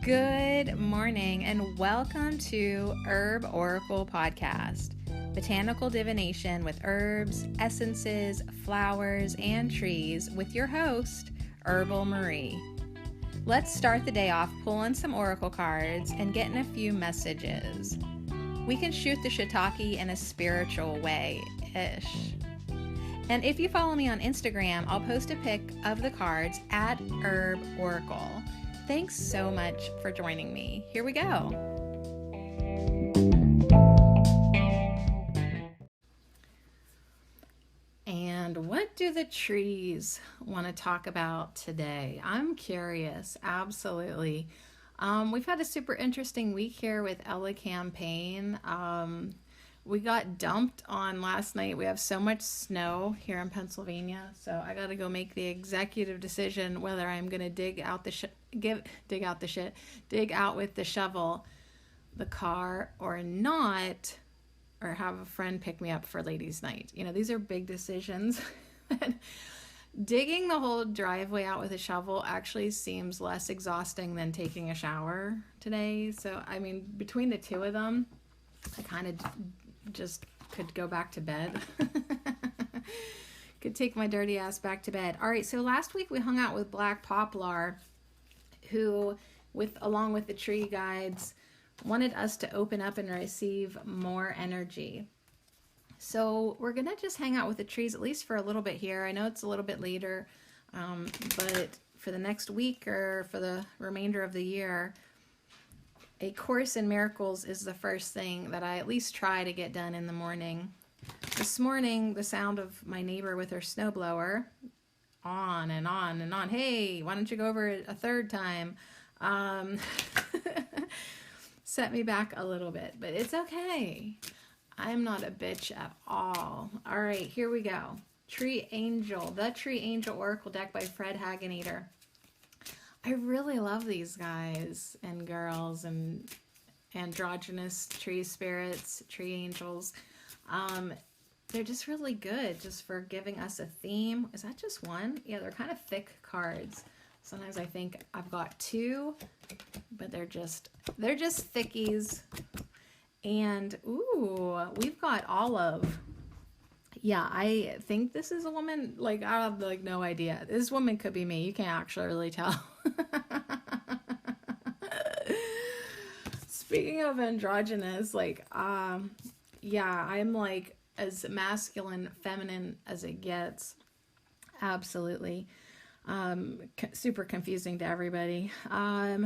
Good morning and welcome to Herb Oracle Podcast, botanical divination with herbs, essences, flowers, and trees with your host, Herbal Marie. Let's start the day off pulling some oracle cards and getting a few messages. We can shoot the shiitake in a spiritual way-ish. And if you follow me on Instagram, I'll post a pic of the cards at Herb Oracle. Thanks so much for joining me. Here we go. And what do the trees want to talk about today? I'm curious, absolutely. We've had a super interesting week here with Ella Campaign. We got dumped on last night. We have so much snow here in Pennsylvania, so I got to go make the executive decision whether I'm going to dig out with the shovel the car or not, or have a friend pick me up for ladies' night. You know, these are big decisions. Digging the whole driveway out with a shovel actually seems less exhausting than taking a shower today. So, I mean, between the two of them, I kind of just could go back to bed. Could take my dirty ass back to bed. All right, so last week we hung out with Black Poplar, who, along with the tree guides, wanted us to open up and receive more energy. So we're gonna just hang out with the trees at least for a little bit here. I know it's a little bit later, but for the next week or for the remainder of the year, A Course in Miracles is the first thing that I at least try to get done in the morning. This morning, the sound of my neighbor with her snowblower, on and on and on. Hey, why don't you go over it a third time? Set me back a little bit, but it's okay. I'm not a bitch at all. All right, here we go. Tree Angel, the Tree Angel Oracle deck by Fred Hagenader. I really love these guys and girls and androgynous tree spirits, tree angels. They're just really good just for giving us a theme. Is that just one? Yeah, they're kind of thick cards. Sometimes I think I've got two, but they're just thickies. And ooh, we've got Olive. Yeah, I think this is a woman. Like, I have no idea. This woman could be me. You can't actually really tell. Speaking of androgynous, yeah, I'm like as masculine, feminine as it gets. Absolutely. Super confusing to everybody.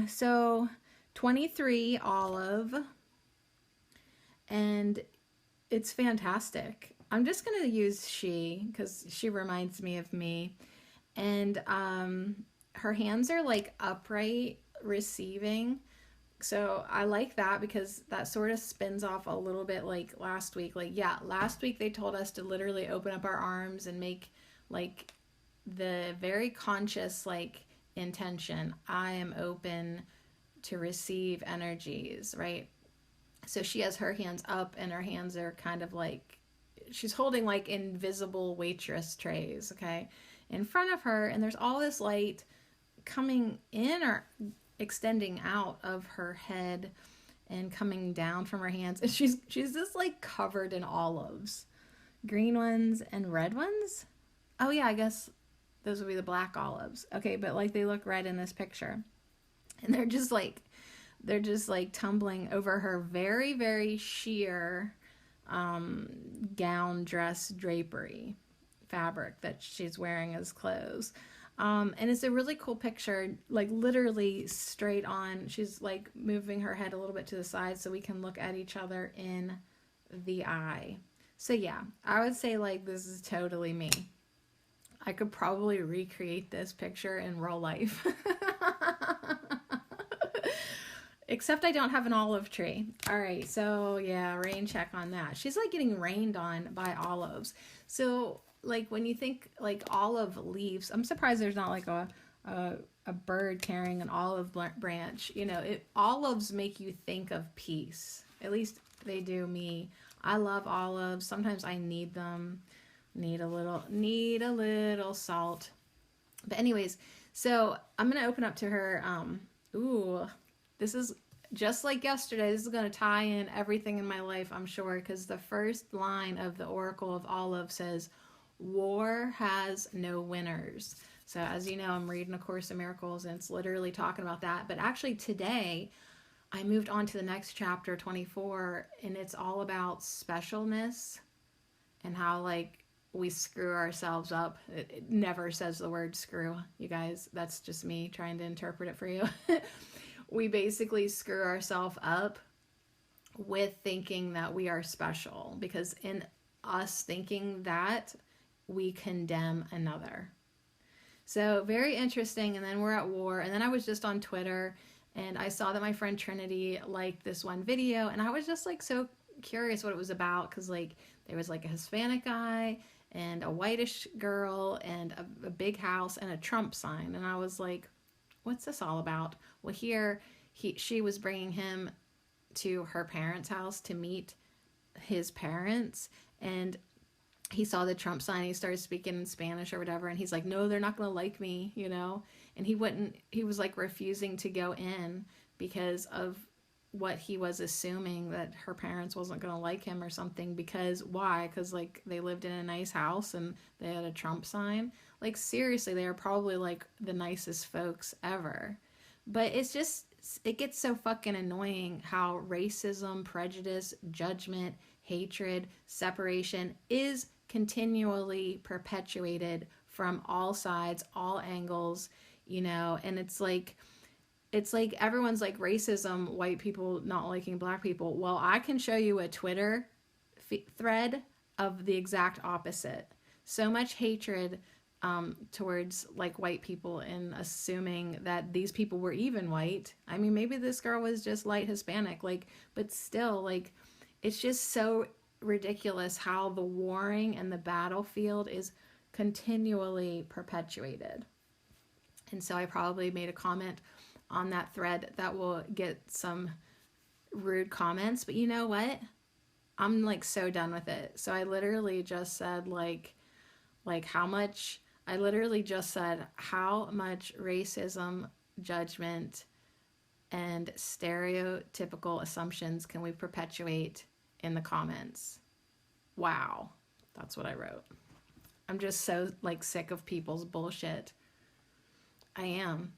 So 23 Olive, and it's fantastic. I'm just going to use she because she reminds me of me. And her hands are like upright receiving. So I like that because that sort of spins off a little bit like last week. Last week they told us to literally open up our arms and make like the very conscious intention. I am open to receive energies, right? So she has her hands up and her hands are kind of like, she's holding like invisible waitress trays, okay, in front of her, and there's all this light coming in or extending out of her head and coming down from her hands, and she's just like covered in olives, green ones and red ones. Oh yeah, I guess those would be the black olives. Okay, but like they look red in this picture, and they're just like tumbling over her very, very sheer gown, dress, drapery fabric that she's wearing as clothes. And it's a really cool picture, like literally straight on. She's like moving her head a little bit to the side so we can look at each other in the eye. So yeah, I would say like this is totally me. I could probably recreate this picture in real life. Except I don't have an olive tree. All right, so yeah, rain check on that. She's like getting rained on by olives. So like when you think like olive leaves, I'm surprised there's not like a bird carrying an olive branch. You know, olives make you think of peace. At least they do me. I love olives. Sometimes I need them. Need a little salt. But anyways, so I'm gonna open up to her. Ooh, this is just like yesterday. This is going to tie in everything in my life, I'm sure, because the first line of the Oracle of Olive says, war has no winners. So as you know, I'm reading A Course in Miracles, and it's literally talking about that. But actually today, I moved on to the next chapter, 24, and it's all about specialness and how, like, we screw ourselves up. It never says the word screw, you guys. That's just me trying to interpret it for you. We basically screw ourselves up with thinking that we are special, because in us thinking that, we condemn another. So very interesting. And then we're at war. And then I was just on Twitter, and I saw that my friend Trinity liked this one video, and I was just like so curious what it was about, because like there was like a Hispanic guy and a whitish girl and a big house and a Trump sign, and I was like, what's this all about? Well, here she was bringing him to her parents' house to meet his parents, and he saw the Trump sign. He started speaking in Spanish or whatever, and he's like, no, they're not going to like me, you know? And he was like refusing to go in because of what he was assuming, that her parents wasn't going to like him or something. Because why? Because like they lived in a nice house and they had a Trump sign. Like seriously, they are probably like the nicest folks ever. But it's just, it gets so fucking annoying how racism, prejudice, judgment, hatred, separation is continually perpetuated from all sides, all angles, you know. And it's like everyone's like, racism, white people not liking black people. Well, I can show you a Twitter thread of the exact opposite. So much hatred towards like white people, and assuming that these people were even white. I mean, maybe this girl was just light Hispanic, like, but still, like, it's just so ridiculous how the warring and the battlefield is continually perpetuated. And so I probably made a comment on that thread that will get some rude comments, but you know what? I'm like so done with it. So I literally just said like how much, I literally just said, how much racism, judgment, and stereotypical assumptions can we perpetuate in the comments? Wow. That's what I wrote. I'm just so like sick of people's bullshit. I am.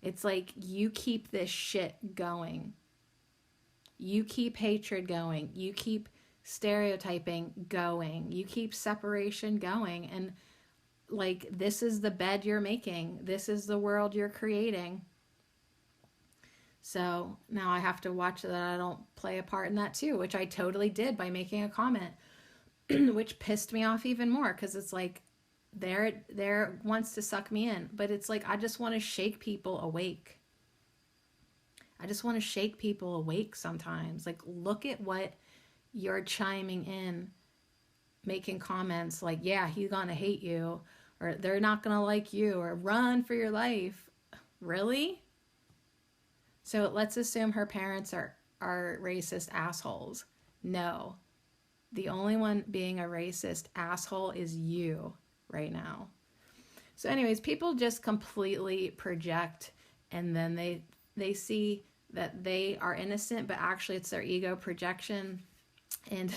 It's like, you keep this shit going. You keep hatred going. You keep stereotyping going. You keep separation going. And like, this is the bed you're making. This is the world you're creating. So now I have to watch that I don't play a part in that too, which I totally did by making a comment, which pissed me off even more, because it's like, there wants to suck me in. But it's like, I just want to shake people awake. I just want to shake people awake sometimes. Like, look at what you're chiming in, making comments like, yeah, he's gonna hate you, or they're not gonna like you, or run for your life. Really? So let's assume her parents are racist assholes. No. The only one being a racist asshole is you right now. So anyways, people just completely project, and then they see that they are innocent, but actually it's their ego projection. And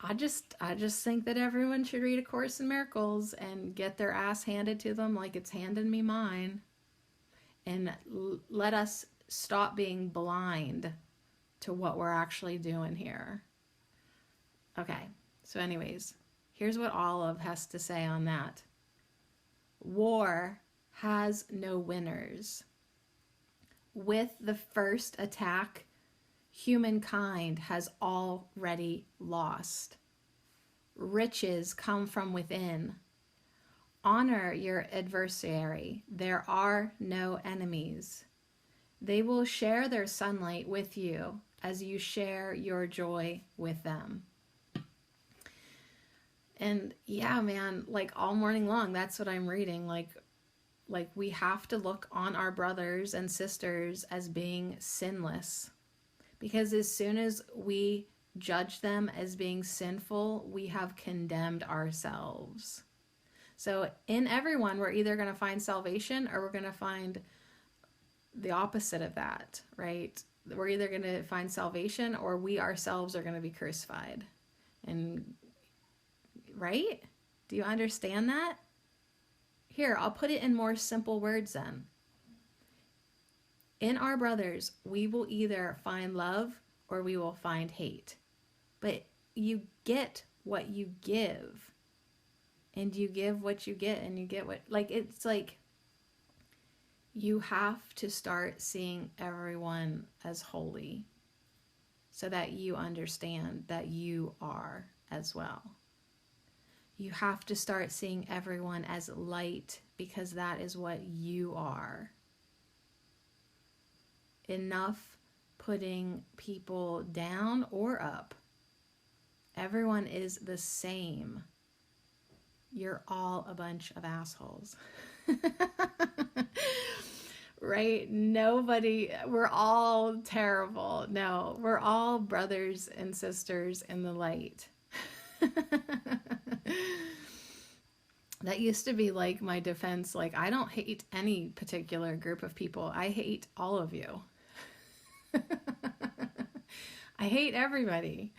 I just think that everyone should read A Course in Miracles and get their ass handed to them like it's handing me mine. And let us stop being blind to what we're actually doing here. Okay, so anyways, here's what Olive has to say on that. War has no winners. With the first attack, humankind has already lost. Riches come from within. Honor your adversary. There are no enemies. They will share their sunlight with you as you share your joy with them. And yeah, man, like all morning long, that's what I'm reading. Like we have to look on our brothers and sisters as being sinless. Because as soon as we judge them as being sinful, we have condemned ourselves. So in everyone, we're either going to find salvation or we're going to find the opposite of that, right? We're either going to find salvation or we ourselves are going to be crucified. And, right? Do you understand that? Here, I'll put it in more simple words then. In our brothers, we will either find love or we will find hate. But you get what you give. And you give what you get, and you get what, like, it's like you have to start seeing everyone as holy so that you understand that you are as well. You have to start seeing everyone as light because that is what you are. Enough putting people down or up. Everyone is the same. You're all a bunch of assholes. Right? Nobody, we're all terrible. No, we're all brothers and sisters in the light. That used to be like my defense. Like, I don't hate any particular group of people. I hate all of you. I hate everybody,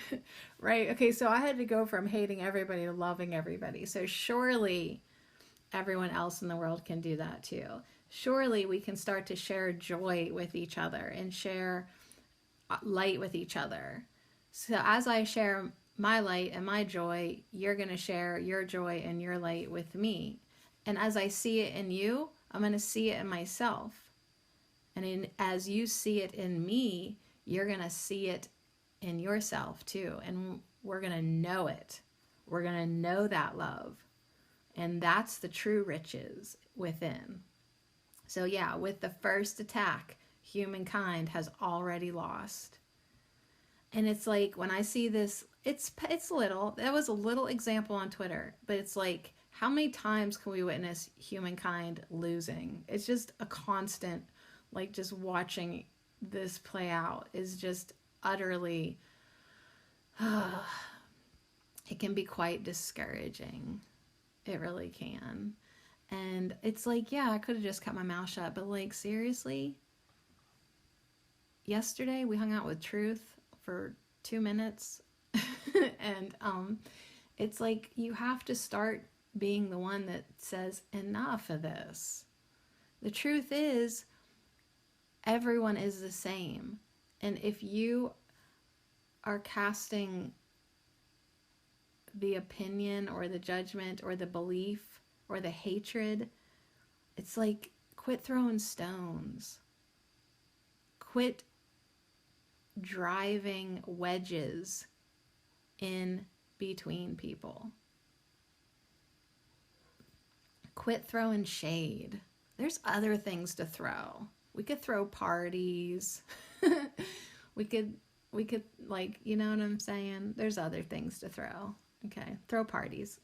right? Okay, so I had to go from hating everybody to loving everybody. So surely everyone else in the world can do that too. Surely we can start to share joy with each other and share light with each other. So as I share my light and my joy, you're going to share your joy and your light with me. And as I see it in you, I'm going to see it in myself. And as you see it in me, you're going to see it in yourself too. And we're going to know it. We're going to know that love. And that's the true riches within. So yeah, with the first attack, humankind has already lost. And it's like, when I see this, it's little. That was a little example on Twitter. But it's like, how many times can we witness humankind losing? It's just a constant, like, just watching this play out is just utterly, it can be quite discouraging. It really can. And it's like, yeah, I could have just kept my mouth shut, but like, seriously, yesterday we hung out with Truth for 2 minutes. And it's like, you have to start being the one that says, enough of this. The truth is, everyone is the same. And if you are casting the opinion or the judgment or the belief or the hatred, it's like, quit throwing stones. Quit driving wedges in between people. Quit throwing shade. There's other things to throw. We could throw parties. we could like, you know what I'm saying? There's other things to throw. Okay, throw parties.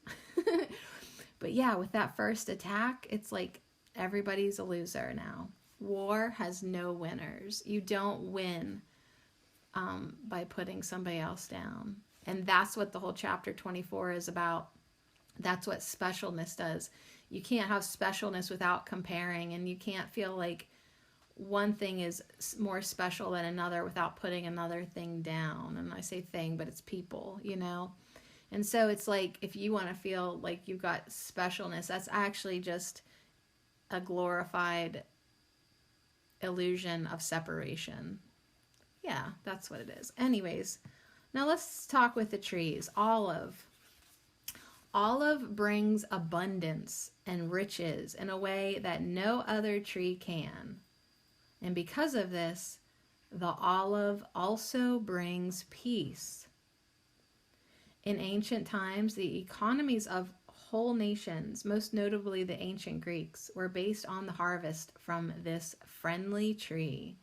But yeah, with that first attack, it's like everybody's a loser now. War has no winners. You don't win by putting somebody else down. And that's what the whole chapter 24 is about. That's what specialness does. You can't have specialness without comparing, and you can't feel like one thing is more special than another without putting another thing down. And I say thing, but it's people, you know? And so it's like, if you want to feel like you've got specialness, that's actually just a glorified illusion of separation. Yeah, that's what it is. Anyways, now let's talk with the trees. Olive. Olive brings abundance and riches in a way that no other tree can. And because of this, the olive also brings peace. In ancient times, the economies of whole nations, most notably the ancient Greeks, were based on the harvest from this friendly tree.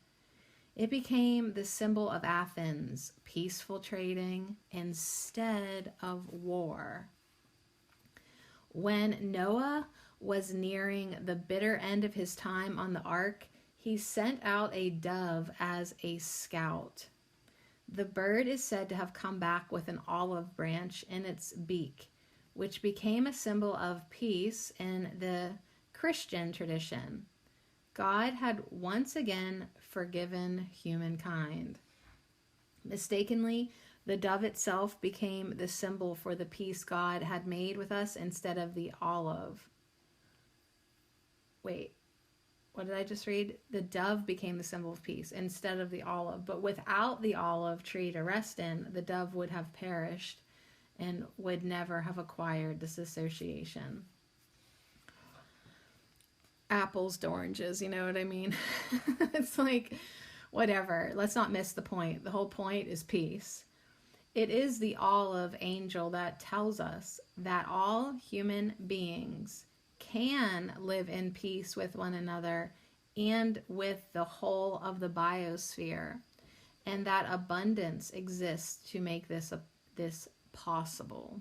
It became the symbol of Athens, peaceful trading instead of war. When Noah was nearing the bitter end of his time on the ark, he sent out a dove as a scout. The bird is said to have come back with an olive branch in its beak, which became a symbol of peace in the Christian tradition. God had once again forgiven humankind. Mistakenly, the dove itself became the symbol for the peace God had made with us instead of the olive. Wait, what did I just read? The dove became the symbol of peace instead of the olive. But without the olive tree to rest in, the dove would have perished and would never have acquired this association. Apples to oranges, you know what I mean? It's like, whatever. Let's not miss the point. The whole point is peace. It is the olive angel that tells us that all human beings can live in peace with one another and with the whole of the biosphere, and that abundance exists to make this possible.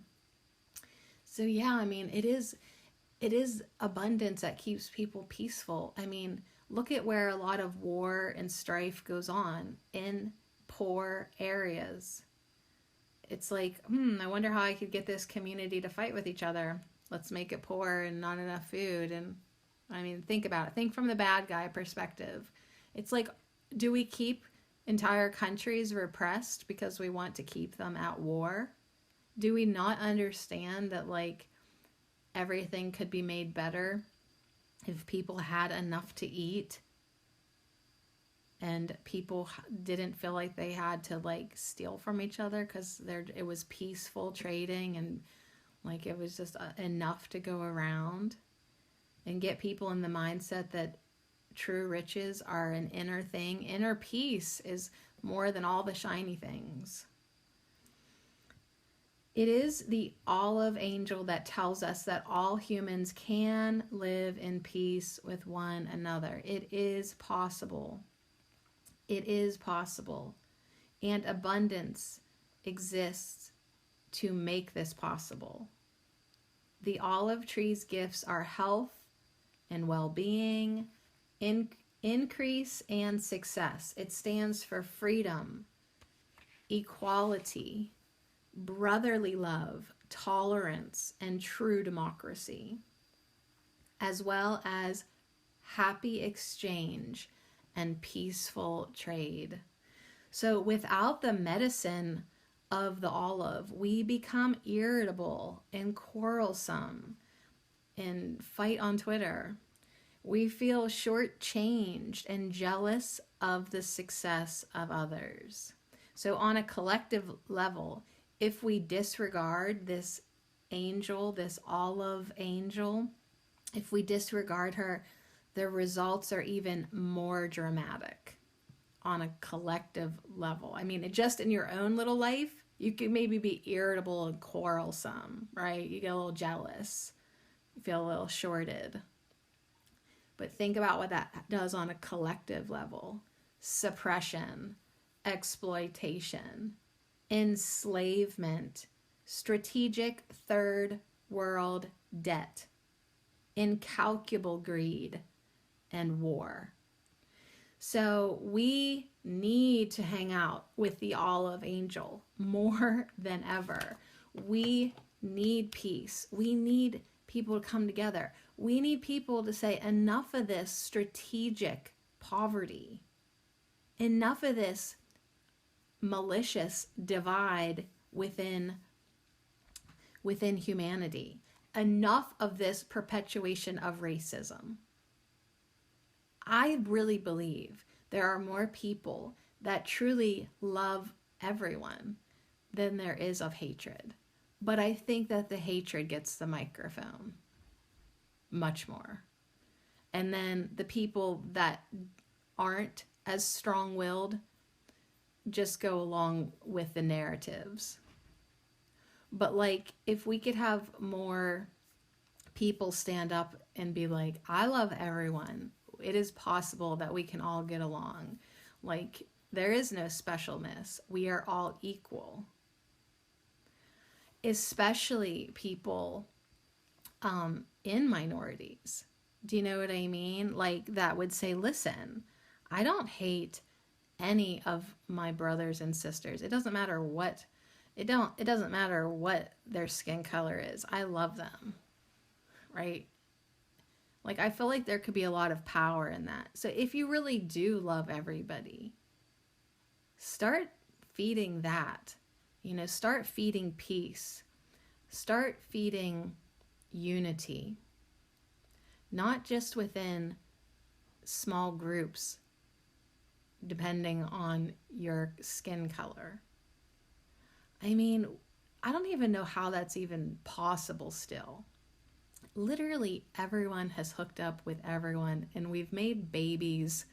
So yeah, I mean, it is abundance that keeps people peaceful. I mean, look at where a lot of war and strife goes on, in poor areas. It's like, I wonder how I could get this community to fight with each other. Let's make it poor and not enough food. And I mean, think about it. Think from the bad guy perspective. It's like, do we keep entire countries repressed because we want to keep them at war? Do we not understand that, like, everything could be made better if people had enough to eat and people didn't feel like they had to, like, steal from each other because it was peaceful trading and, like, it was just enough to go around? And get people in the mindset that true riches are an inner thing. Inner peace is more than all the shiny things. It is the olive angel that tells us that all humans can live in peace with one another. It is possible. It is possible. And abundance exists to make this possible. The olive tree's gifts are health and well-being, increase and success. It stands for freedom, equality, brotherly love, tolerance, and true democracy, as well as happy exchange and peaceful trade. So without the medicine of the olive, we become irritable and quarrelsome and fight on Twitter. We feel shortchanged and jealous of the success of others. So on a collective level, if we disregard this angel, this olive angel, if we disregard her, the results are even more dramatic on a collective level. I mean, just in your own little life, you could maybe be irritable and quarrelsome, right? You get a little jealous, you feel a little shorted. But think about what that does on a collective level. Suppression, exploitation, enslavement, strategic third world debt, incalculable greed, and war. So we need to hang out with the olive angel more than ever. We need peace. We need people to come together. We need people to say, enough of this strategic poverty. Enough of this malicious divide within humanity. Enough of this perpetuation of racism. I really believe there are more people that truly love everyone than there is of hatred. But I think that the hatred gets the microphone much more. And then the people that aren't as strong-willed just go along with the narratives. But like, if we could have more people stand up and be like, I love everyone. It is possible that we can all get along. Like, there is no specialness. We are all equal. Especially people in minorities. Do you know what I mean? Like, that would say, listen, I don't hate any of my brothers and sisters. It doesn't matter what it doesn't matter what their skin color is. I love them. Right? Like, I feel like there could be a lot of power in that. So if you really do love everybody, start feeding that. You know, start feeding peace. Start feeding unity. Not just within small groups, depending on your skin color. I mean, I don't even know how that's even possible still. Literally everyone has hooked up with everyone, and we've made babies,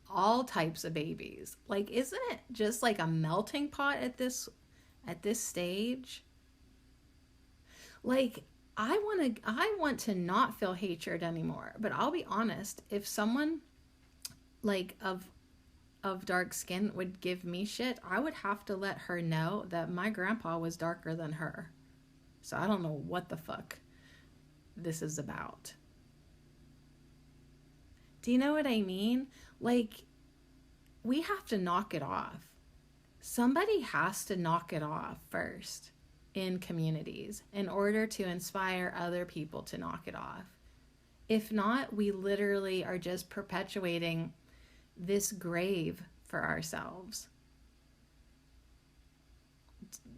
all types of babies. Like, isn't it just like a melting pot at this stage? Like, I want to not feel hatred anymore. But I'll be honest, if someone like of dark skin would give me shit, I would have to let her know that my grandpa was darker than her. So I don't know what the fuck this is about. Do you know what I mean? Like, we have to knock it off. Somebody has to knock it off first in communities in order to inspire other people to knock it off. If not, we literally are just perpetuating this grave for ourselves.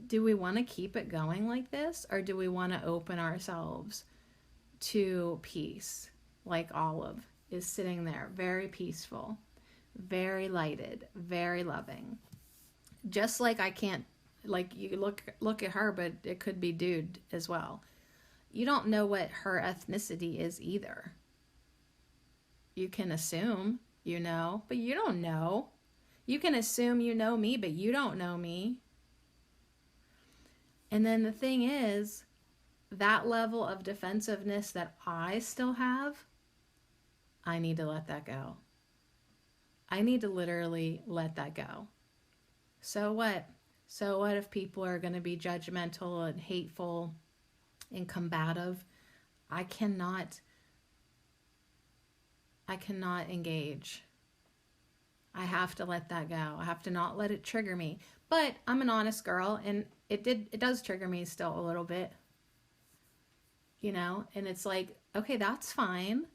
Do we want to keep it going like this, or do we want to open ourselves to peace? Like Olive is sitting there, very peaceful, very lighted, very loving. Just like I can't, like, you look at her, but it could be dude as well. You don't know what her ethnicity is either. You can assume you know, but you don't know. You can assume you know me, but you don't know me. And then the thing is, that level of defensiveness that I still have, I need to let that go. I need to literally let that go. So what? So what if people are going to be judgmental and hateful and combative? I cannot engage. I have to let that go. I have to not let it trigger me. But I'm an honest girl, and it does trigger me still a little bit. You know, and it's like, okay, that's fine.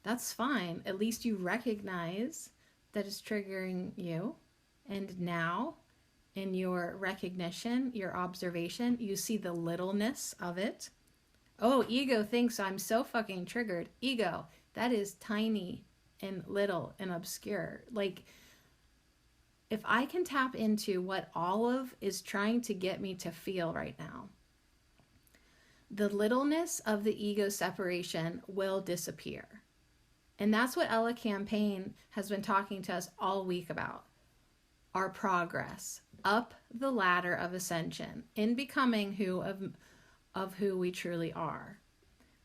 That's fine. At least you recognize that it's triggering you. And now, in your recognition, your observation, you see the littleness of it. Oh, ego thinks I'm so fucking triggered. Ego, that is tiny and little and obscure. Like, if I can tap into what Olive is trying to get me to feel right now, the littleness of the ego separation will disappear. And that's what Ella Campaign has been talking to us all week about. Our progress up the ladder of ascension in becoming who we truly are.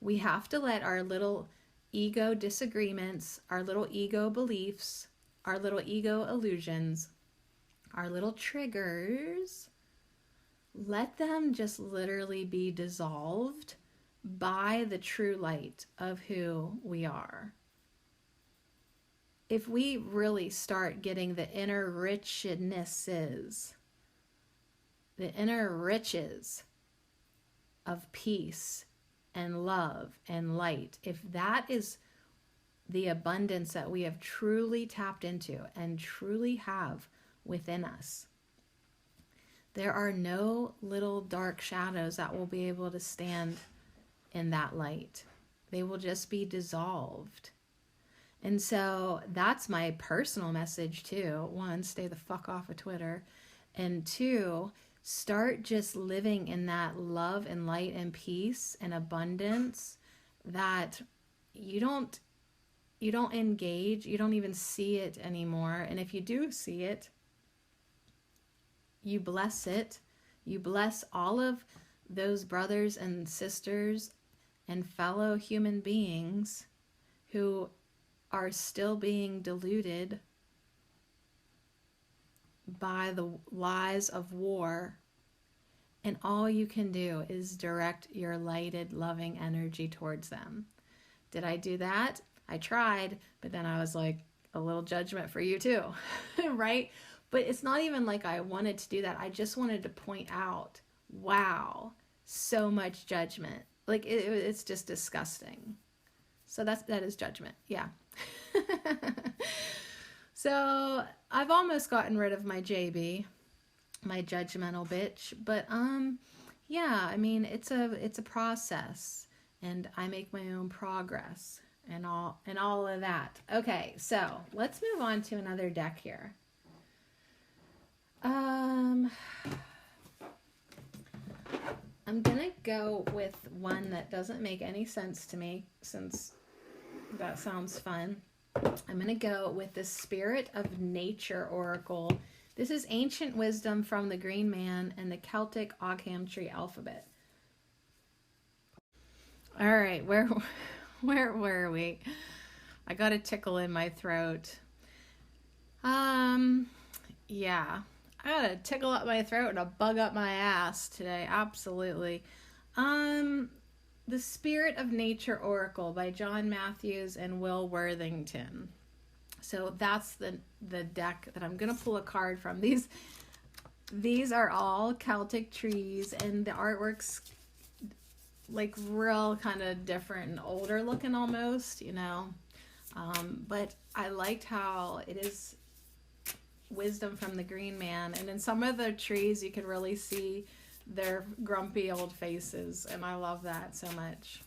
We have to let our little ego disagreements, our little ego beliefs, our little ego illusions, our little triggers, let them just literally be dissolved by the true light of who we are. If we really start getting the inner richnesses, the inner riches of peace and love and light, if that is the abundance that we have truly tapped into and truly have within us, there are no little dark shadows that will be able to stand in that light. They will just be dissolved. And so that's my personal message too. One, stay the fuck off of Twitter. And two, start just living in that love and light and peace and abundance that you don't engage, you don't even see it anymore. And if you do see it, you bless it. You bless all of those brothers and sisters and fellow human beings who are still being deluded by the lies of war. And all you can do is direct your lighted, loving energy towards them. Did I do that? I tried, but then I was like, a little judgment for you too, right? But it's not even like I wanted to do that. I just wanted to point out, wow, so much judgment. Like, it's just disgusting. So that is judgment. Yeah. So I've almost gotten rid of my JB, my judgmental bitch, but yeah, I mean it's a process, and I make my own progress and all of that. Okay, so let's move on to another deck here. I'm gonna go with one that doesn't make any sense to me, since that sounds fun. I'm going to go with the Spirit of Nature Oracle. This is Ancient Wisdom from the Green Man and the Celtic Ogham Tree Alphabet. All right, where were we? I got a tickle in my throat. Yeah. I got a tickle up my throat and a bug up my ass today. Absolutely. The Spirit of Nature Oracle by John Matthews and Will Worthington. So that's the deck that I'm going to pull a card from. These are all Celtic trees, and the artwork's like real kind of different and older looking almost, you know. But I liked how it is wisdom from the Green Man, and in some of the trees you could really see their grumpy old faces, and I love that so much.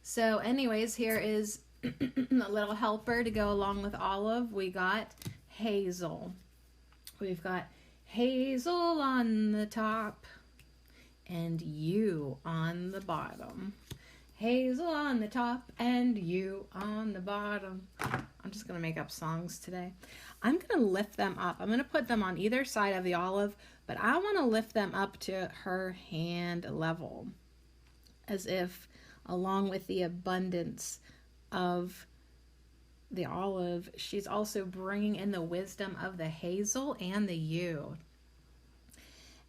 So anyways, here is a little helper to go along with Olive. We got Hazel. We've got Hazel on the top and you on the bottom. Hazel on the top and you on the bottom. I'm just going to make up songs today. I'm going to lift them up. I'm going to put them on either side of the olive, but I want to lift them up to her hand level, as if along with the abundance of the olive, she's also bringing in the wisdom of the hazel and the yew.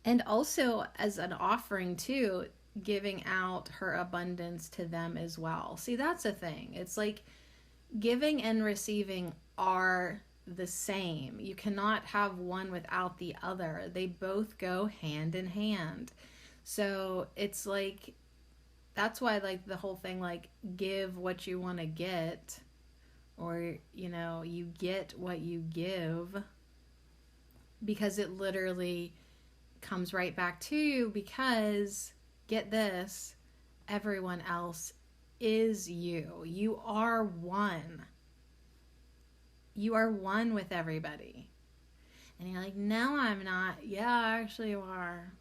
And also as an offering too, giving out her abundance to them as well. See, that's a thing. It's like giving and receiving are the same. You cannot have one without the other. They both go hand in hand. So it's like, that's why like the whole thing, like give what you want to get, or you know, you get what you give, because it literally comes right back to you. Because get this, everyone else is you. You are one. You are one with everybody. And you're like, no, I'm not. Yeah, actually you are.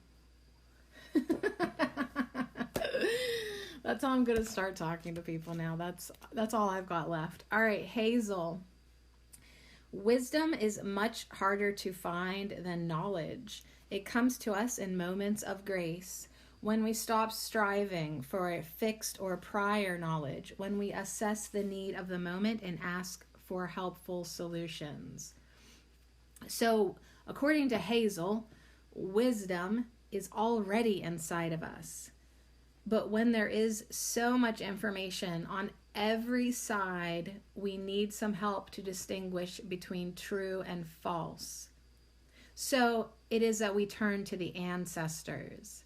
That's how I'm going to start talking to people now. That's all I've got left. All right, Hazel. Wisdom is much harder to find than knowledge. It comes to us in moments of grace, when we stop striving for a fixed or prior knowledge, when we assess the need of the moment and ask for helpful solutions. So, according to Hazel, wisdom is already inside of us. But when there is so much information on every side, we need some help to distinguish between true and false. So it is that we turn to the ancestors,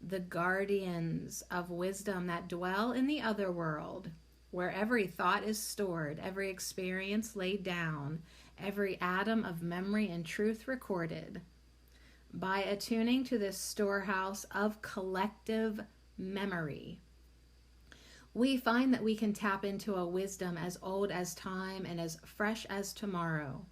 the guardians of wisdom that dwell in the other world, where every thought is stored, every experience laid down, every atom of memory and truth recorded. By attuning to this storehouse of collective memory, we find that we can tap into a wisdom as old as time and as fresh as tomorrow.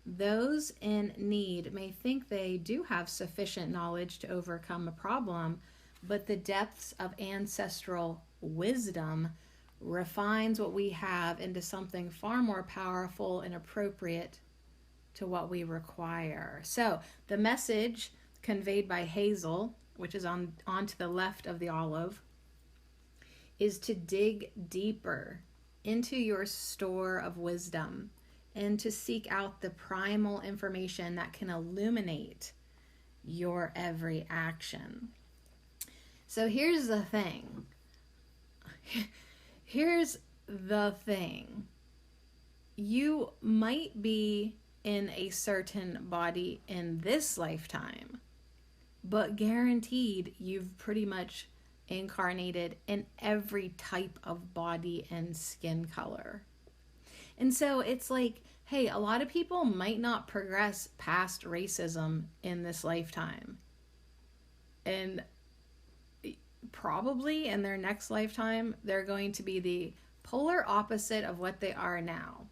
Those in need may think they do have sufficient knowledge to overcome a problem, but the depths of ancestral wisdom refines what we have into something far more powerful and appropriate to what we require. So the message conveyed by Hazel, which is on to the left of the olive, is to dig deeper into your store of wisdom and to seek out the primal information that can illuminate your every action. So here's the thing. Here's the thing. You might be in a certain body in this lifetime, but guaranteed you've pretty much incarnated in every type of body and skin color. And so it's like, hey, a lot of people might not progress past racism in this lifetime. And probably in their next lifetime, they're going to be the polar opposite of what they are now.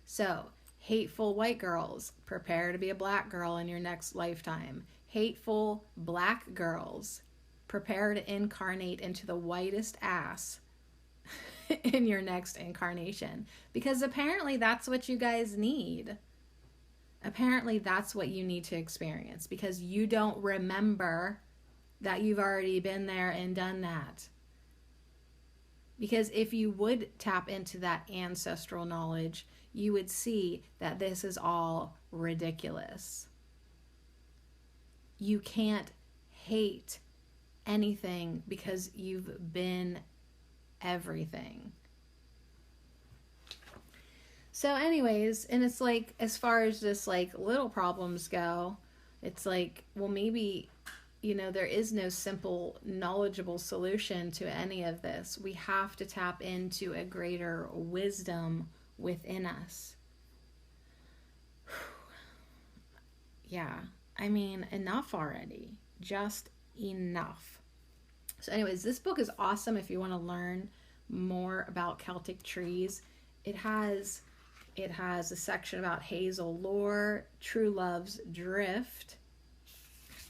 So, hateful white girls, prepare to be a black girl in your next lifetime. Hateful black girls, prepare to incarnate into the whitest ass in your next incarnation. Because apparently that's what you guys need. Apparently that's what you need to experience, because you don't remember that you've already been there and done that. Because if you would tap into that ancestral knowledge, you would see that this is all ridiculous. You can't hate anything because you've been everything. So anyways, and it's like, as far as just like little problems go, it's like, well, maybe, you know, there is no simple, knowledgeable solution to any of this. We have to tap into a greater wisdom within us. Yeah, I mean, enough already. Just enough. So anyways, this book is awesome if you want to learn more about Celtic trees. It has a section about hazel lore, true love's drift,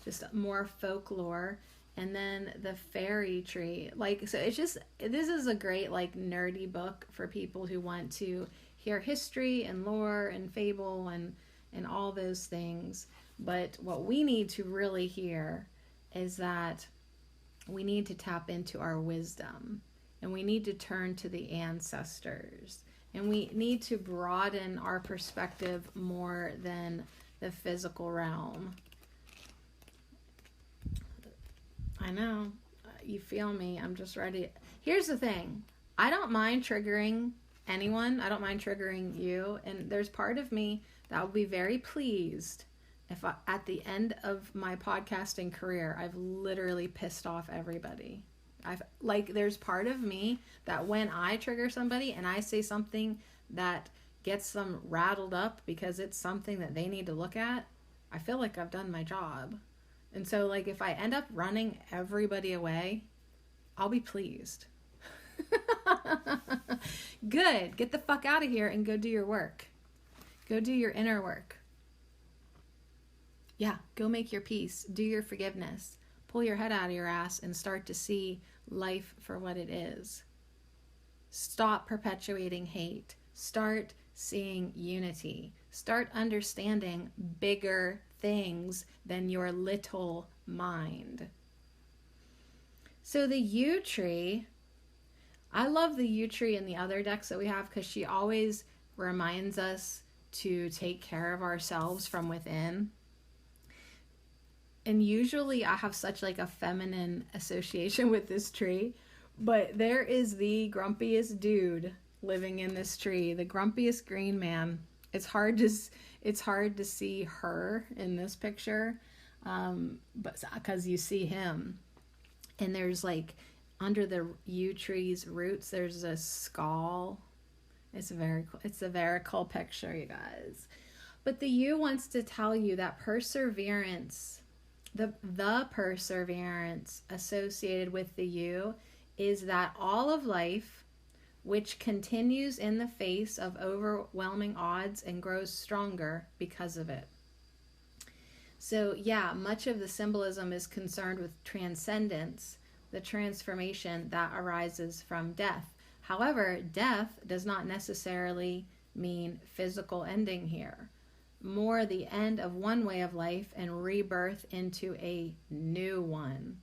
just more folklore, and then the fairy tree. Like, so it's just, this is a great like nerdy book for people who want to hear history and lore and fable and all those things. But what we need to really hear is that we need to tap into our wisdom, and we need to turn to the ancestors, and we need to broaden our perspective more than the physical realm. I know, you feel me. I'm just ready. Here's the thing. I don't mind triggering anyone. I don't mind triggering you. And there's part of me that will be very pleased if at the end of my podcasting career, I've literally pissed off everybody. There's part of me that when I trigger somebody and I say something that gets them rattled up because it's something that they need to look at, I feel like I've done my job. And so, like, if I end up running everybody away, I'll be pleased. Good. Get the fuck out of here and go do your work. Go do your inner work. Yeah, go make your peace. Do your forgiveness. Pull your head out of your ass and start to see life for what it is. Stop perpetuating hate. Start seeing unity. Start understanding bigger things than your little mind. So the yew tree, I love the yew tree in the other decks that we have because she always reminds us to take care of ourselves from within. And usually I have such like a feminine association with this tree, but there is the grumpiest dude living in this tree, the grumpiest green man. It's hard to see her in this picture, but because you see him, and there's like under the yew tree's roots, there's a skull. It's a very cool picture, you guys. But the yew wants to tell you that perseverance, the perseverance associated with the yew is that all of life, which continues in the face of overwhelming odds and grows stronger because of it. So yeah, much of the symbolism is concerned with transcendence, the transformation that arises from death. However, death does not necessarily mean physical ending here. More the end of one way of life and rebirth into a new one.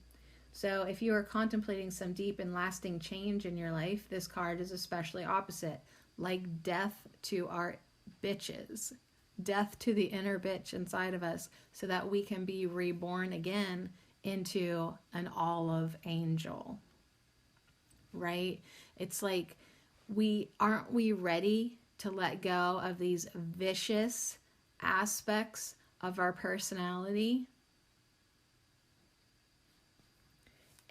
So if you are contemplating some deep and lasting change in your life, this card is especially opposite, like death to our bitches, death to the inner bitch inside of us, so that we can be reborn again into an olive angel, right? It's like, aren't we ready to let go of these vicious aspects of our personality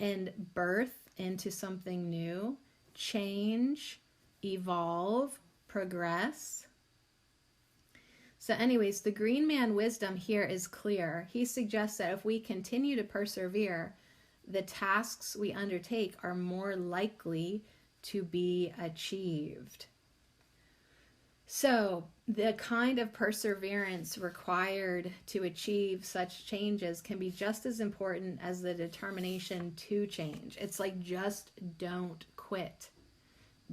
and birth into something new, change, evolve, progress. So anyways, the Green Man wisdom here is clear. He suggests that if we continue to persevere, the tasks we undertake are more likely to be achieved. So the kind of perseverance required to achieve such changes can be just as important as the determination to change. It's like, just don't quit.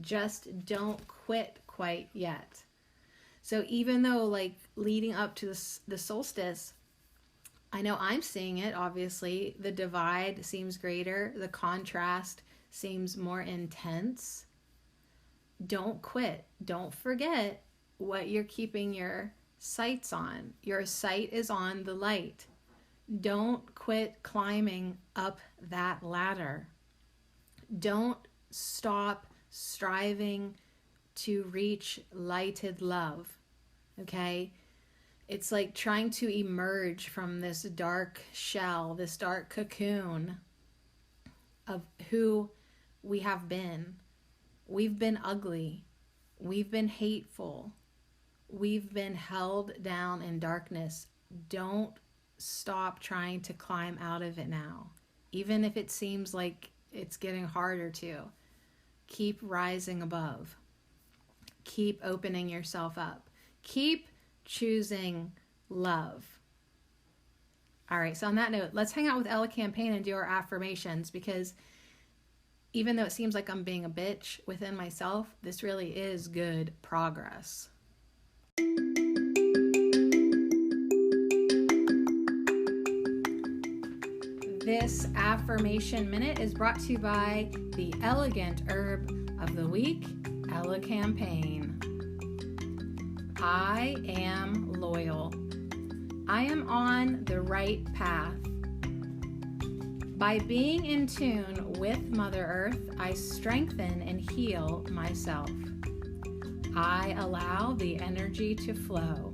Just don't quit quite yet. So even though, like, leading up to the solstice, I know I'm seeing it, obviously. The divide seems greater. The contrast seems more intense. Don't quit. Don't forget what you're keeping your sights on. Your sight is on the light. Don't quit climbing up that ladder. Don't stop striving to reach lighted love. Okay? It's like trying to emerge from this dark shell, this dark cocoon of who we have been. We've been ugly. We've been hateful. We've been held down in darkness. Don't stop trying to climb out of it now. Even if it seems like it's getting harder to. Keep rising above. Keep opening yourself up. Keep choosing love. All right, so on that note, let's hang out with Ella Campaign and do our affirmations, because even though it seems like I'm being a bitch within myself, this really is good progress. This affirmation minute is brought to you by the elegant herb of the week, Ella Campaign. I am loyal. I am on the right path. By being in tune with Mother Earth, I strengthen and heal myself. I allow the energy to flow.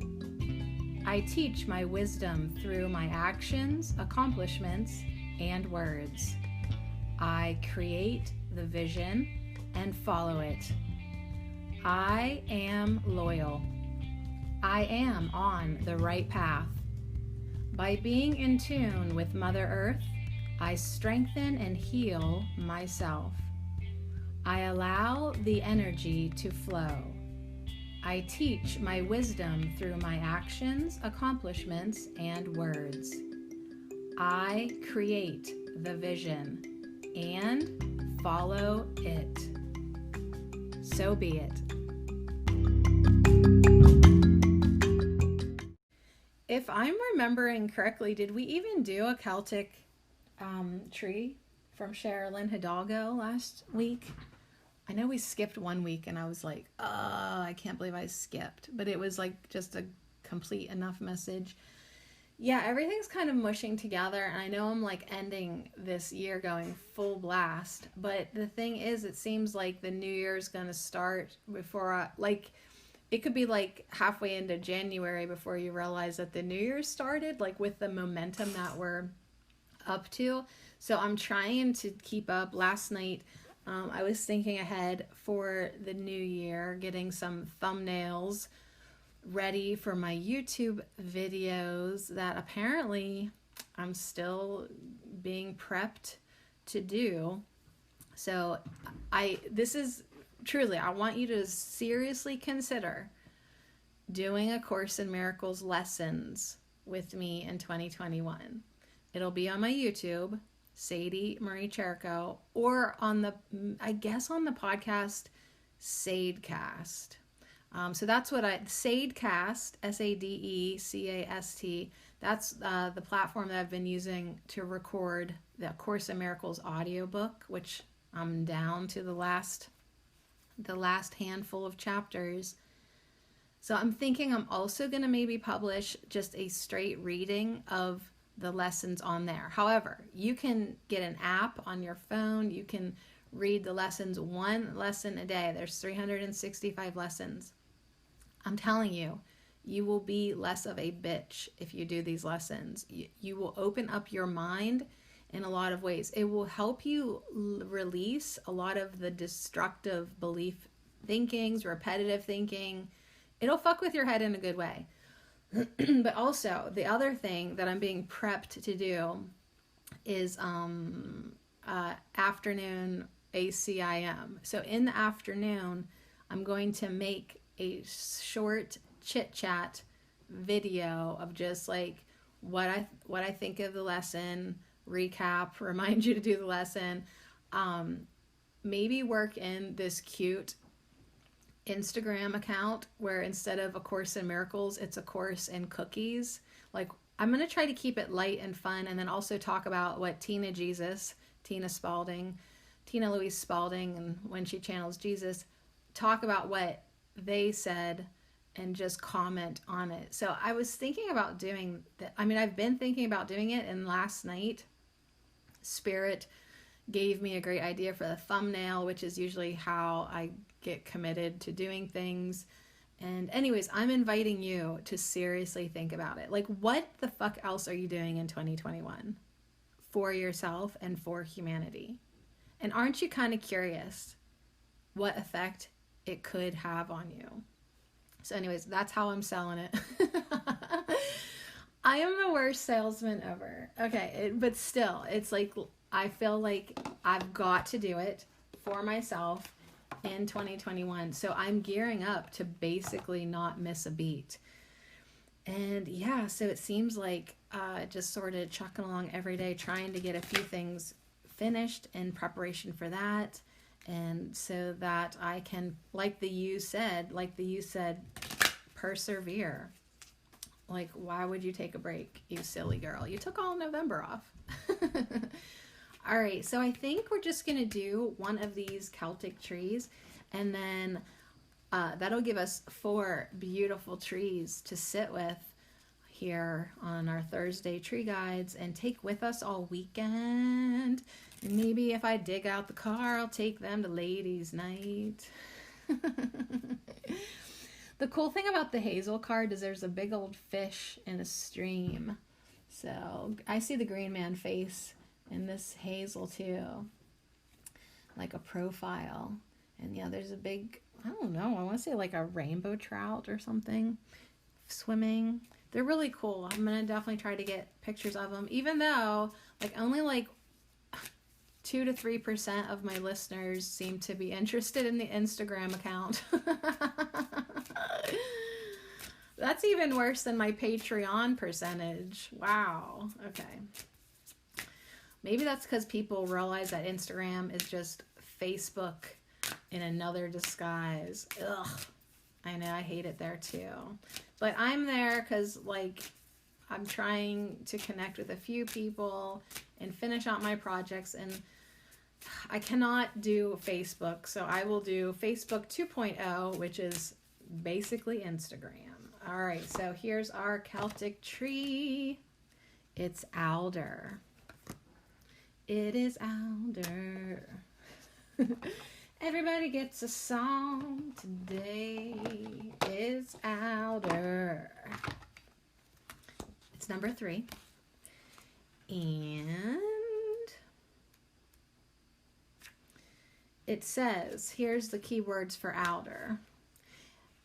I teach my wisdom through my actions, accomplishments, and words. I create the vision and follow it. I am loyal. I am on the right path. By being in tune with Mother Earth, I strengthen and heal myself. I allow the energy to flow. I teach my wisdom through my actions, accomplishments, and words. I create the vision and follow it. So be it. If I'm remembering correctly, did we even do a Celtic tree from Sherilyn Hidalgo last week? I know we skipped one week and I was like, I can't believe I skipped. But it was like just a complete enough message. Yeah, everything's kind of mushing together, and I know I'm like ending this year going full blast, but the thing is, it seems like the new year's going to start before it could be like halfway into January before you realize that the new year started, like with the momentum that we're up to. So I'm trying to keep up. Last night, I was thinking ahead for the new year, getting some thumbnails ready for my YouTube videos that apparently I'm still being prepped to do. So this is truly, I want you to seriously consider doing a Course in Miracles lessons with me in 2021. It'll be on my YouTube, Sadie Marie Cherko, or on the podcast Sadecast. So that's what Sadecast, Sadecast, that's the platform that I've been using to record the Course in Miracles audiobook, which I'm down to the last handful of chapters. So I'm thinking I'm also going to maybe publish just a straight reading of the lessons on there. However, you can get an app on your phone. You can read the lessons, one lesson a day. There's 365 lessons. I'm telling you, you will be less of a bitch if you do these lessons. You will open up your mind in a lot of ways. It will help you release a lot of the destructive belief thinkings, repetitive thinking. It'll fuck with your head in a good way. But also, the other thing that I'm being prepped to do is afternoon ACIM. So in the afternoon, I'm going to make a short chit chat video of just like what I think of the lesson, recap, remind you to do the lesson, maybe work in this cute Instagram account where instead of A Course in Miracles, it's A Course in Cookies. Like, I'm going to try to keep it light and fun, and then also talk about what Tina Louise Spalding, and when she channels Jesus, talk about what they said and just comment on it. So I was thinking about doing that. I mean, I've been thinking about doing it, and last night, Spirit gave me a great idea for the thumbnail, which is usually how I get committed to doing things. And anyways, I'm inviting you to seriously think about it. Like, what the fuck else are you doing in 2021 for yourself and for humanity? And aren't you kind of curious what effect it could have on you? So anyways, that's how I'm selling it. I am the worst salesman ever. Okay, but still, it's like, I feel like I've got to do it for myself in 2021. So I'm gearing up to basically not miss a beat. And yeah, so it seems like just sort of chucking along every day, trying to get a few things finished in preparation for that. And so that I can, like the you said, persevere. Like, why would you take a break, you silly girl? You took all November off. All right, so I think we're just going to do one of these Celtic trees, and then that'll give us 4 beautiful trees to sit with here on our Thursday tree guides and take with us all weekend. Maybe if I dig out the car, I'll take them to ladies' night. The cool thing about the hazel card is there's a big old fish in a stream. So I see the green man face in this hazel too, like a profile. And yeah, there's a big, I don't know, I want to say like a rainbow trout or something swimming. They're really cool. I'm going to definitely try to get pictures of them, even though like only like 2 to 3% of my listeners seem to be interested in the Instagram account. That's even worse than my Patreon percentage. Wow. Okay. Maybe that's because people realize that Instagram is just Facebook in another disguise. Ugh. I know, I hate it there too. But I'm there because, like, I'm trying to connect with a few people and finish out my projects, and I cannot do Facebook, so I will do Facebook 2.0, which is basically Instagram. All right, so here's our Celtic tree. It's alder. It is alder. Everybody gets a song today. It's alder. It's number 3. And it says, here's the keywords for alder.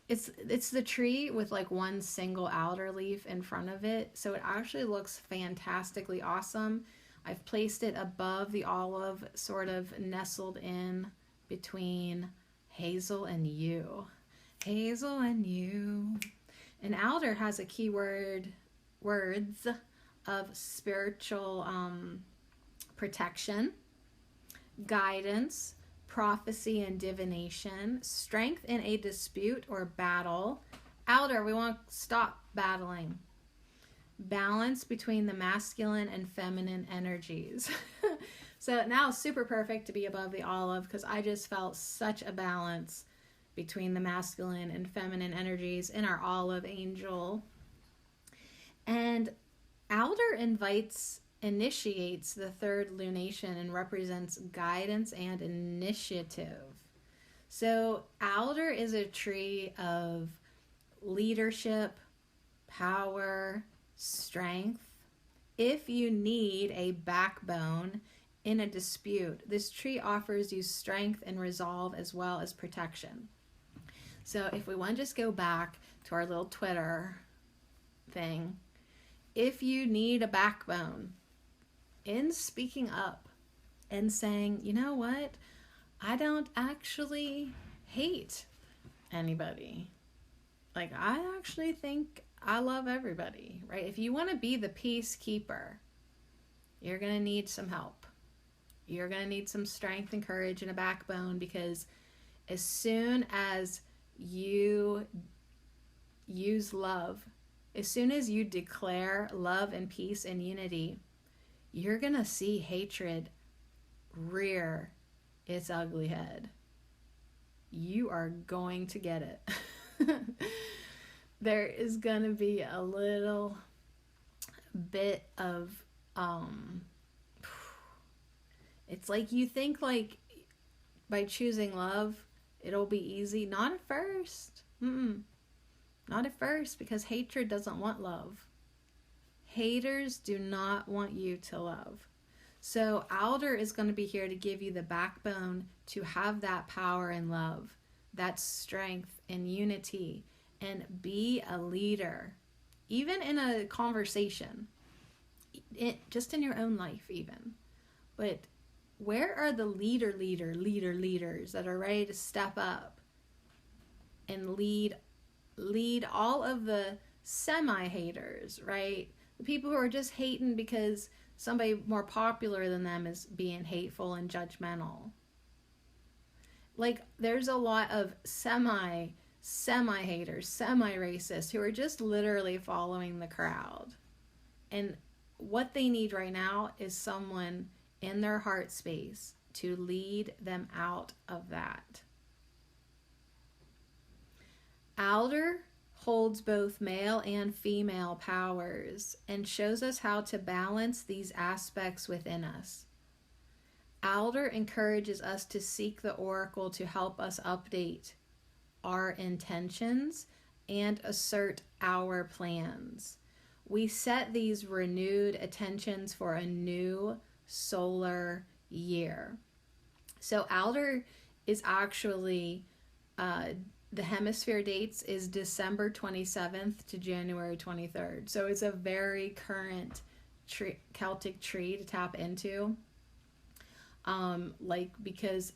It's the tree with like one single alder leaf in front of it. So it actually looks fantastically awesome. I've placed it above the olive, sort of nestled in between hazel and yew. Hazel and yew. And alder has a words of spiritual protection, guidance, prophecy and divination, strength in a dispute or battle. Alder, we want to stop battling. Balance between the masculine and feminine energies. So now it's super perfect to be above the olive because I just felt such a balance between the masculine and feminine energies in our olive angel. And alder initiates the third lunation and represents guidance and initiative. So alder is a tree of leadership, power, strength. If you need a backbone in a dispute, this tree offers you strength and resolve as well as protection. So if we want to just go back to our little Twitter thing, if you need a backbone in speaking up and saying, you know what, I don't actually hate anybody. Like, I actually think I love everybody, right? If you want to be the peacekeeper, you're going to need some help. You're going to need some strength and courage and a backbone, because as soon as you use love, as soon as you declare love and peace and unity, you're going to see hatred rear its ugly head. You are going to get it. There is going to be a little bit of, it's like you think like by choosing love, it'll be easy. Not at first. Not at first, because hatred doesn't want love. Haters do not want you to love. So Alder is going to be here to give you the backbone to have that power and love, that strength and unity, and be a leader, even in a conversation, just in your own life even. But where are the leaders that are ready to step up and lead all of the semi-haters, right? The people who are just hating because somebody more popular than them is being hateful and judgmental. Like, there's a lot of semi-haters, semi-racists who are just literally following the crowd. And what they need right now is someone in their heart space to lead them out of that. Alder holds both male and female powers and shows us how to balance these aspects within us. Alder encourages us to seek the oracle to help us update our intentions and assert our plans. We set these renewed attentions for a new solar year. So Alder is actually, the hemisphere dates is December 27th to January 23rd. So it's a very current Celtic tree to tap into. Because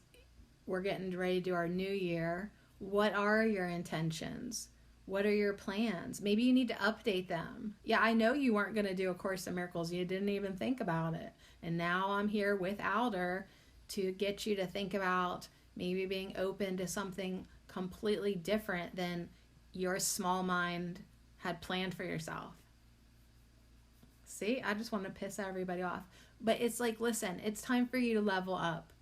we're getting ready to do our new year. What are your intentions? What are your plans? Maybe you need to update them. Yeah, I know you weren't going to do A Course in Miracles. You didn't even think about it. And now I'm here with Alder to get you to think about maybe being open to something completely different than your small mind had planned for yourself. See, I just want to piss everybody off. But it's like, listen, it's time for you to level up.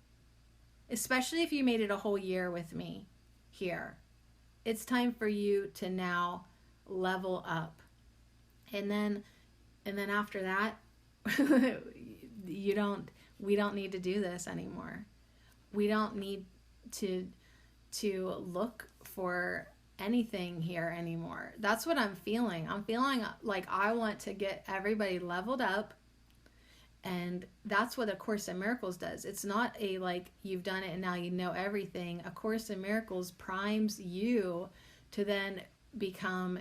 Especially if you made it a whole year with me here. It's time for you to now level up. And then after that, we don't need to do this anymore. We don't need to look for anything here anymore. That's what I'm feeling. I'm feeling like I want to get everybody leveled up. And that's what A Course in Miracles does. It's not a like you've done it and now you know everything. A Course in Miracles primes you to then become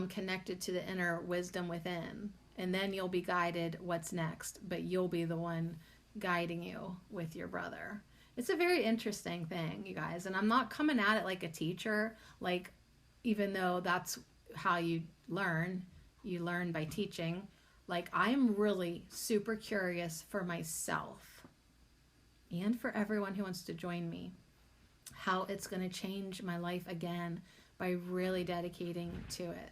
connected to the inner wisdom within. And then you'll be guided what's next, but you'll be the one guiding you with your brother. It's a very interesting thing, you guys. And I'm not coming at it like a teacher, like, even though that's how you learn by teaching. Like, I'm really super curious for myself and for everyone who wants to join me, how it's going to change my life again by really dedicating to it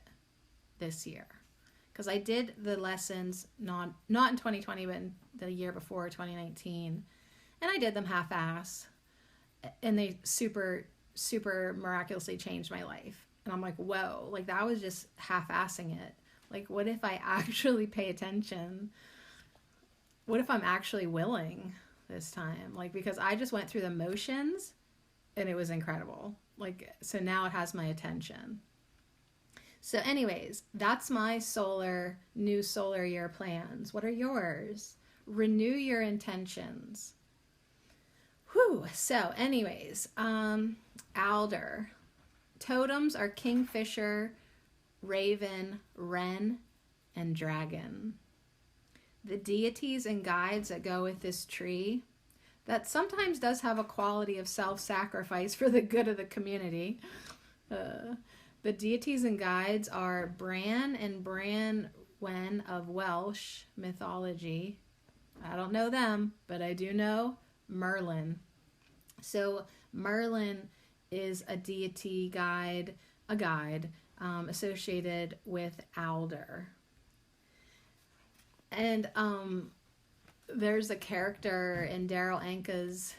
this year. Because I did the lessons not in 2020, but in the year before, 2019. And I did them half-ass. And they super, super miraculously changed my life. And I'm like, whoa, like that was just half-assing it. Like, what if I actually pay attention? What if I'm actually willing this time? Like, because I just went through the motions and it was incredible. Like, so now it has my attention. So anyways, that's my new solar year plans. What are yours? Renew your intentions. Whew. So anyways, Alder. Totems are kingfisher, raven, wren, and dragon. The deities and guides that go with this tree, that sometimes does have a quality of self-sacrifice for the good of the community. The deities and guides are Bran and Branwen of Welsh mythology. I don't know them, but I do know Merlin. So Merlin is a deity guide, associated with Alder. And there's a character in Daryl Anka's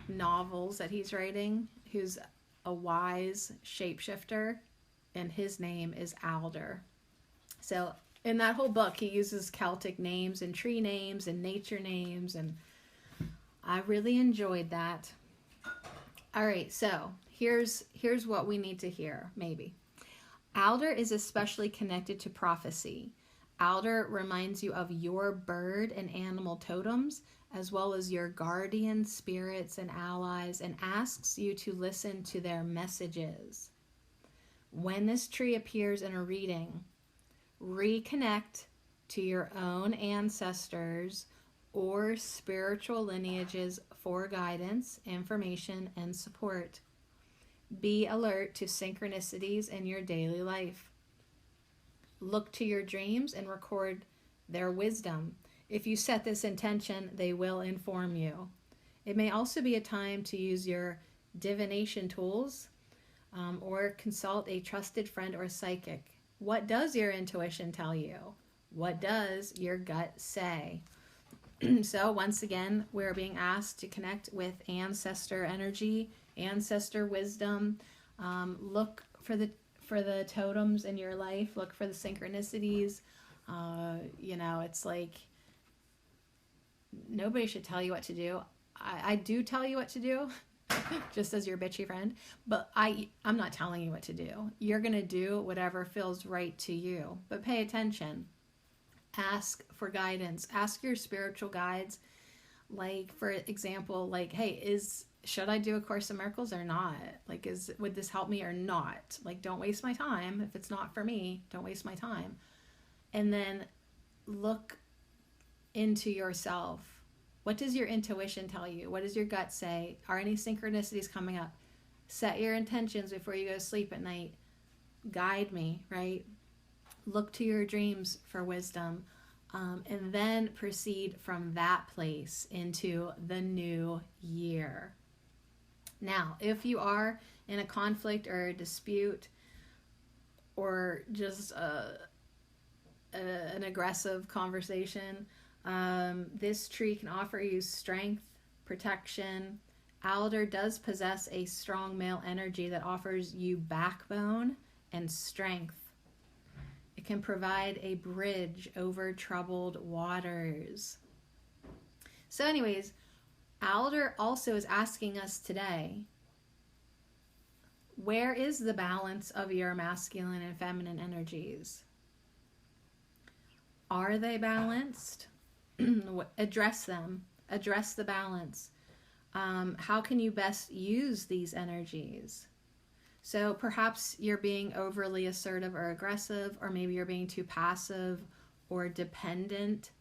novels that he's writing who's a wise shapeshifter, and his name is Alder. So in that whole book, he uses Celtic names and tree names and nature names, and I really enjoyed that. All right, so here's what we need to hear, maybe. Alder is especially connected to prophecy. Alder reminds you of your bird and animal totems, as well as your guardian spirits and allies, and asks you to listen to their messages. When this tree appears in a reading, reconnect to your own ancestors or spiritual lineages for guidance, information, and support. Be alert to synchronicities in your daily life. Look to your dreams and record their wisdom. If you set this intention, they will inform you. It may also be a time to use your divination tools, or consult a trusted friend or psychic. What does your intuition tell you? What does your gut say? So once again, we're being asked to connect with ancestor energy, ancestor wisdom. Look for the totems in your life. Look for the synchronicities. It's like nobody should tell you what to do. I do tell you what to do, just as your bitchy friend, but I'm not telling you what to do. You're going to do whatever feels right to you, but pay attention. Ask for guidance. Ask your spiritual guides, like, for example, like, hey, should I do A Course in Miracles or not? Like, would this help me or not? Like, don't waste my time. If it's not for me, don't waste my time. And then look into yourself. What does your intuition tell you? What does your gut say? Are any synchronicities coming up? Set your intentions before you go to sleep at night. Guide me, right? Look to your dreams for wisdom, and then proceed from that place into the new year. Now, if you are in a conflict or a dispute, or just an aggressive conversation, this tree can offer you strength, protection. Alder does possess a strong male energy that offers you backbone and strength. It can provide a bridge over troubled waters. So anyways, Alder also is asking us today, where is the balance of your masculine and feminine energies? Are they balanced? Address them. Address the balance. How can you best use these energies? So perhaps you're being overly assertive or aggressive, or maybe you're being too passive or dependent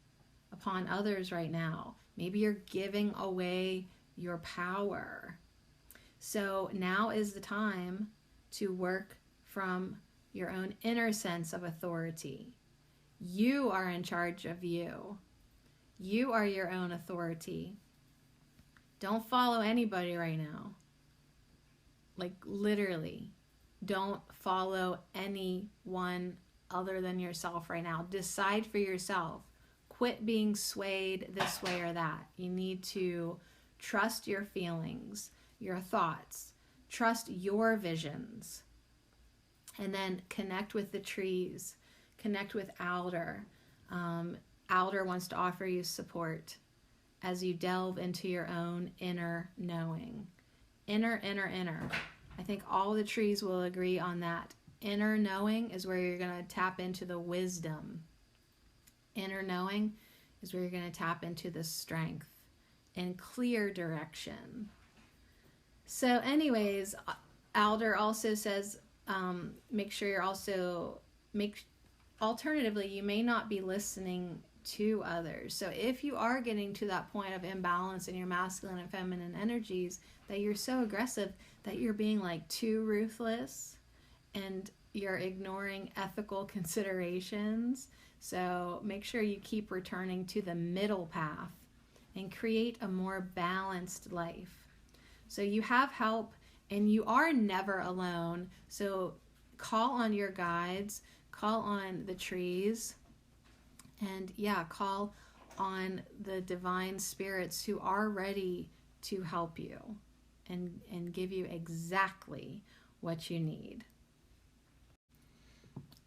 upon others right now. Maybe you're giving away your power. So now is the time to work from your own inner sense of authority. You are in charge of you. You are your own authority. Don't follow anybody right now. Like, literally, don't follow anyone other than yourself right now. Decide for yourself. Quit being swayed this way or that. You need to trust your feelings, your thoughts, trust your visions, and then connect with the trees, connect with Alder. Alder wants to offer you support as you delve into your own inner knowing. Inner. I think all the trees will agree on that. inner knowing is where you're going to tap into the wisdom. Inner knowing is where you're going to tap into the strength and clear direction. So anyways, Alder also says, make sure you're also, alternatively, you may not be listening to others. So if you are getting to that point of imbalance in your masculine and feminine energies, that you're so aggressive that you're being like too ruthless and you're ignoring ethical considerations. So make sure you keep returning to the middle path and create a more balanced life. So you have help and you are never alone. So call on your guides, call on the trees, and call on the divine spirits who are ready to help you and give you exactly what you need.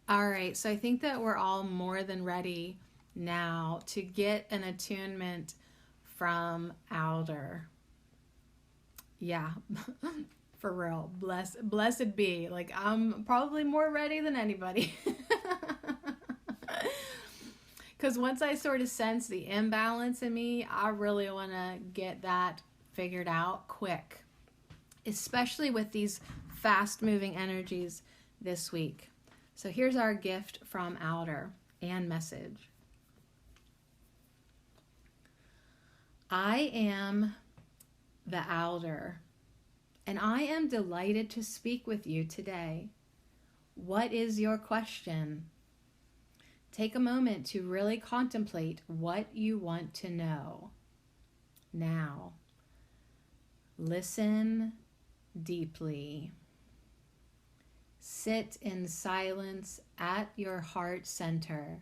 All right, so I think that we're all more than ready now to get an attunement from Alder. Yeah, for real. Blessed be. Like, I'm probably more ready than anybody. Because once I sort of sense the imbalance in me, I really want to get that figured out quick, especially with these fast-moving energies this week. So here's our gift from Alder and message. I am the Alder, and I am delighted to speak with you today. What is your question? Take a moment to really contemplate what you want to know. Now, listen deeply. Sit in silence at your heart center.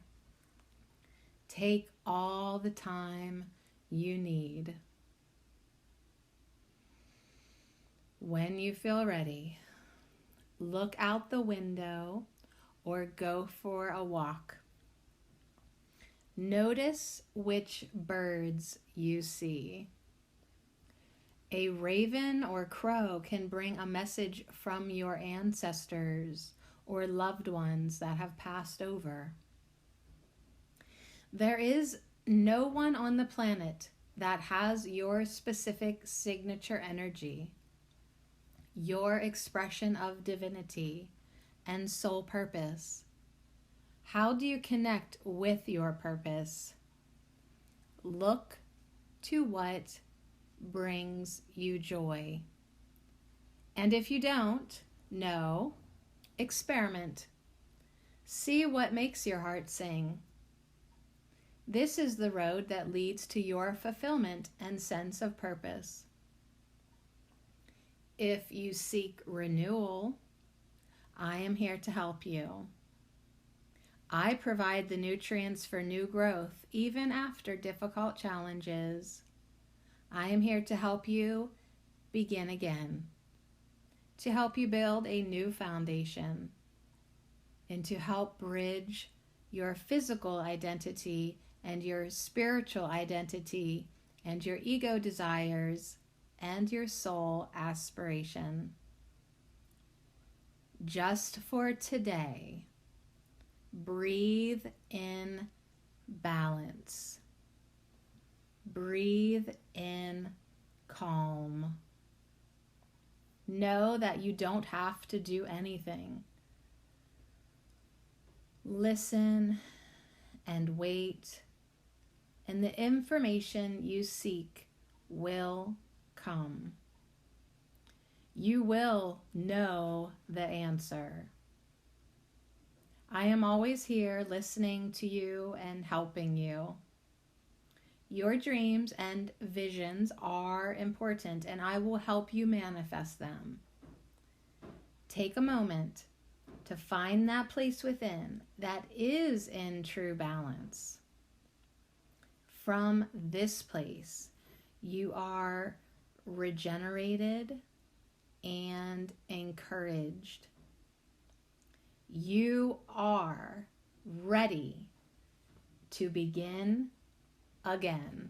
Take all the time you need. When you feel ready, look out the window or go for a walk. Notice which birds you see. A raven or crow can bring a message from your ancestors or loved ones that have passed over. There is no one on the planet that has your specific signature energy, your expression of divinity and soul purpose. How do you connect with your purpose? Look to what brings you joy. And if you don't know, experiment. See what makes your heart sing. This is the road that leads to your fulfillment and sense of purpose. If you seek renewal, I am here to help you. I provide the nutrients for new growth even after difficult challenges. I am here to help you begin again, to help you build a new foundation, and to help bridge your physical identity and your spiritual identity and your ego desires and your soul aspiration. Just for today, breathe in balance. Breathe in calm. Know that you don't have to do anything. Listen and wait, and the information you seek will come. You will know the answer. I am always here listening to you and helping you. Your dreams and visions are important, and I will help you manifest them. Take a moment to find that place within that is in true balance. From this place, you are regenerated and encouraged. You are ready to begin again.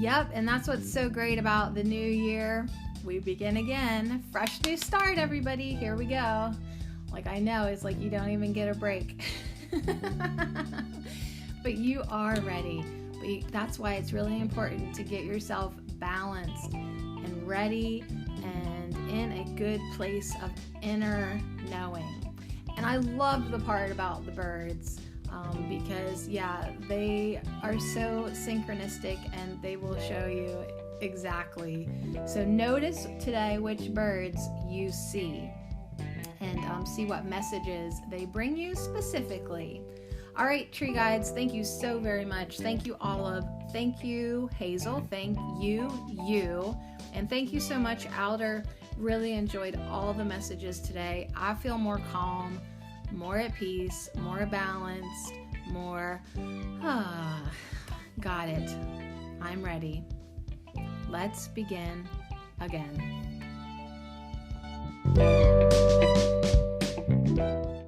Yep, and that's what's so great about the new year. We begin again. Fresh new start, everybody. Here we go. Like, I know, it's like you don't even get a break. But you are ready. That's why it's really important to get yourself balanced and ready and in a good place of inner knowing. And I love the part about the birds. Because they are so synchronistic and they will show you exactly. So notice today which birds you see and see what messages they bring you specifically. All right, tree guides, thank you so very much. Thank you, Olive. Thank you, Hazel. Thank you. And thank you so much, Alder. Really enjoyed all the messages today. I feel more calm, more at peace, more balanced, more, got it. I'm ready. Let's begin again.